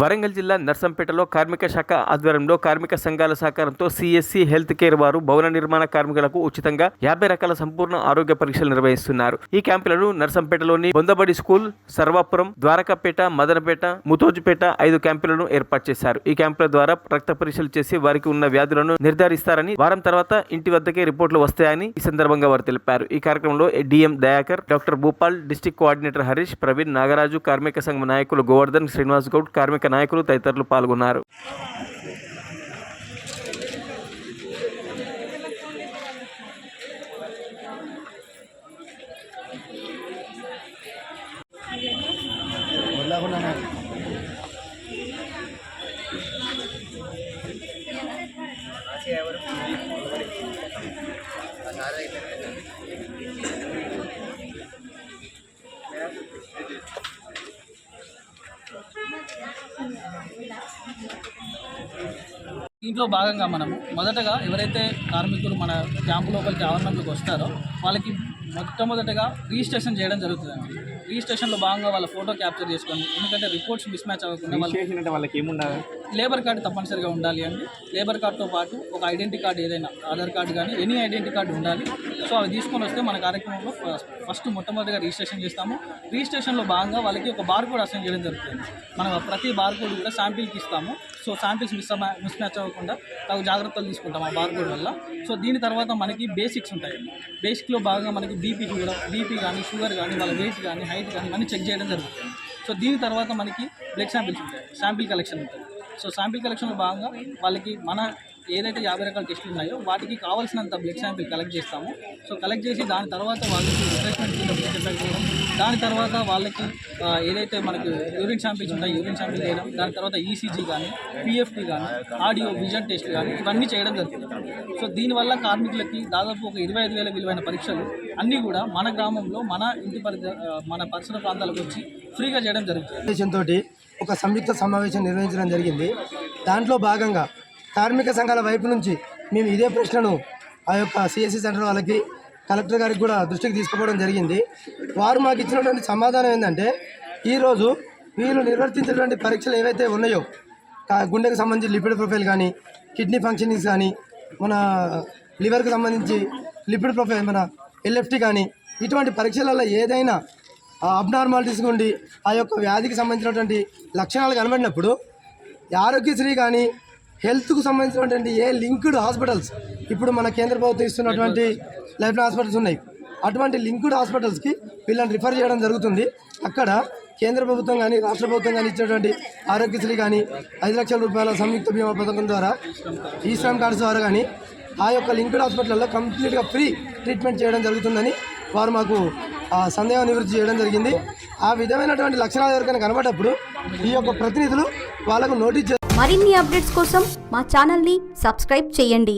వరంగల్ జిల్లా నర్సంపేటలో కార్మిక శాఖ ఆధ్వర్యంలో కార్మిక సంఘాల సహకారంతో సిఎస్సి హెల్త్ కేర్ వారు భవన నిర్మాణ కార్మికులకు ఉచితంగా 50 రకాల సంపూర్ణ ఆరోగ్య పరీక్షలు నిర్వహిస్తున్నారు. ఈ క్యాంపులను నర్సంపేటలోని బొందబడి స్కూల్, సర్వాపురం, ద్వారకాపేట, మదనపేట, ముతోజుపేట 5 క్యాంపులను ఏర్పాటు చేశారు. ఈ క్యాంపుల ద్వారా రక్త పరీక్షలు చేసి వారికి ఉన్న వ్యాధులను నిర్ధారిస్తారని, వారం తర్వాత ఇంటి వద్దకే రిపోర్టులు వస్తాయని ఈ సందర్భంగా వారు తెలిపారు. ఈ కార్యక్రమంలో DM Dayakar, doctor Bhupal, district coordinator Harish, Praveen, Nagaraju, కార్మిక సంఘం నాయకులు గోవర్ధన్, శ్రీనివాస్ గౌడ్, కార్మిక నాయకులు తదితరులు పాల్గొన్నారు. దీంట్లో భాగంగా మనము మొదటగా ఎవరైతే కార్మికులు మన క్యాంపు లోపలికి ఆవరణంలోకి వస్తారో వాళ్ళకి మొట్టమొదటగా రిజిస్ట్రేషన్ చేయడం జరుగుతుందండి. రిజిస్ట్రేషన్లో భాగంగా వాళ్ళ ఫోటో క్యాప్చర్ చేసుకోండి. ఎందుకంటే రిపోర్ట్స్ మిస్ మ్యాచ్ అవ్వకుండా వాళ్ళకి ఏముండాలి, లేబర్ కార్డు తప్పనిసరిగా ఉండాలి అండి. లేబర్ కార్డుతో పాటు ఒక ఐడెంటిటీ కార్డు, ఏదైనా ఆధార్ కార్డు కానీ ఎనీ ఐడెంటిటీ కార్డు ఉండాలి. సో అవి తీసుకొని వస్తే మన కార్యక్రమంలో ఫస్ట్ మొట్టమొదటిగా రిజిస్ట్రేషన్ చేస్తాము. రిజిస్ట్రేషన్లో భాగంగా వాళ్ళకి ఒక బార్ కోడ్ అసైన్ చేయడం జరుగుతుంది. మనం ప్రతి బార్ కోడ్ కూడా శాంపిల్కి ఇస్తాము. సో శాంపిల్స్ మిస్ మ్యాచ్ అవ్వకుండా తగు జాగ్రత్తలు తీసుకుంటాం ఆ బార్ కోడ్ వల్ల. సో దీని తర్వాత మనకి బేసిక్స్ ఉంటాయి. బేసిక్లో భాగంగా మనకి బీపీ కానీ, షుగర్ కానీ, వాళ్ళ వెయిట్ కానీ, హైట్ కానీ ఇవన్నీ చెక్ చేయడం జరుగుతుంది. సో దీని తర్వాత మనకి బ్లడ్ శాంపిల్స్ ఉంటాయి, శాంపిల్ కలెక్షన్ ఉంటుంది. సో శాంపిల్ కలెక్షన్లో భాగంగా వాళ్ళకి మన ఏదైతే 50 రకాల టెస్టులు ఉన్నాయో వాటికి కావాల్సినంత బ్లడ్ శాంపిల్ కలెక్ట్ చేస్తాము. సో కలెక్ట్ చేసి దాని తర్వాత వాళ్ళకి రిఫ్రెష్మెంట్ చేయడం, దాని తర్వాత వాళ్ళకి ఏదైతే మనకు యూరిన్ శాంపిల్స్ ఉంటాయి యూరిన్ శాంపిల్ చేయడం, దాని తర్వాత ఈసీజీ కానీ, పిఎఫ్టీ కానీ, ఆడియో విజన్ టెస్ట్ కానీ ఇవన్నీ చేయడం జరుగుతుంది. సో దీనివల్ల కార్మికులకి దాదాపు ఒక 25,000 విలువైన పరీక్షలు అన్నీ కూడా మన గ్రామంలో మన ఇంటి మన పరిసర ప్రాంతాలకు వచ్చి ఫ్రీగా చేయడం జరుగుతుంది. తోటి ఒక సంయుక్త సమావేశం నిర్వహించడం జరిగింది. దాంట్లో భాగంగా కార్మిక సంఘాల వైపు నుంచి మేము ఇదే ప్రశ్నను ఆ యొక్క సిఎస్సి సెంటర్ వాళ్ళకి, కలెక్టర్ గారికి కూడా దృష్టికి తీసుకుపోవడం జరిగింది. వారు మాకు ఇచ్చినటువంటి సమాధానం ఏంటంటే, ఈరోజు వీళ్ళు నిర్వర్తించినటువంటి పరీక్షలు ఏవైతే ఉన్నాయో, గుండెకు సంబంధించి లిపిడ్ ప్రొఫైల్ కానీ, కిడ్నీ ఫంక్షనింగ్స్ కానీ, మన లివర్కి సంబంధించి లిపిడ్ ప్రొఫైల్, మన ఎల్ఎఫ్టీ కానీ, ఇటువంటి పరీక్షలలో ఏదైనా అబ్నార్మాలిటీస్ ఉండి ఆ యొక్క వ్యాధికి సంబంధించినటువంటి లక్షణాలు కనబడినప్పుడు ఆరోగ్యశ్రీ కానీ, హెల్త్కు సంబంధించినటువంటి ఏ లింక్డ్ హాస్పిటల్స్, ఇప్పుడు మన కేంద్ర ప్రభుత్వం ఇస్తున్నటువంటి లైఫ్ లైన్ హాస్పిటల్స్ ఉన్నాయి, అటువంటి లింక్డ్ హాస్పిటల్స్కి వీళ్ళని రిఫర్ చేయడం జరుగుతుంది. అక్కడ కేంద్ర ప్రభుత్వం కానీ, రాష్ట్ర ప్రభుత్వం కానీ ఇచ్చినటువంటి ఆరోగ్యశ్రీ కానీ, 5 లక్షల రూపాయల సంయుక్త బీమా పథకం ద్వారా, ఈ శ్రమ్ కార్డ్స్ ద్వారా కానీ ఆ యొక్క లింక్డ్ హాస్పిటల్లో కంప్లీట్గా ఫ్రీ ట్రీట్మెంట్ చేయడం జరుగుతుందని వారు మాకు సందేహం నివృత్తి చేయడం జరిగింది. ఆ విధమైనటువంటి లక్షణాలు ఎవరికైనా కనబడ్డప్పుడు ఈ యొక్క ప్రతినిధులు వాళ్ళకు నోటీస్. మరిన్ని అప్డేట్స్ కోసం మా ఛానల్ని సబ్స్క్రైబ్ చేయండి.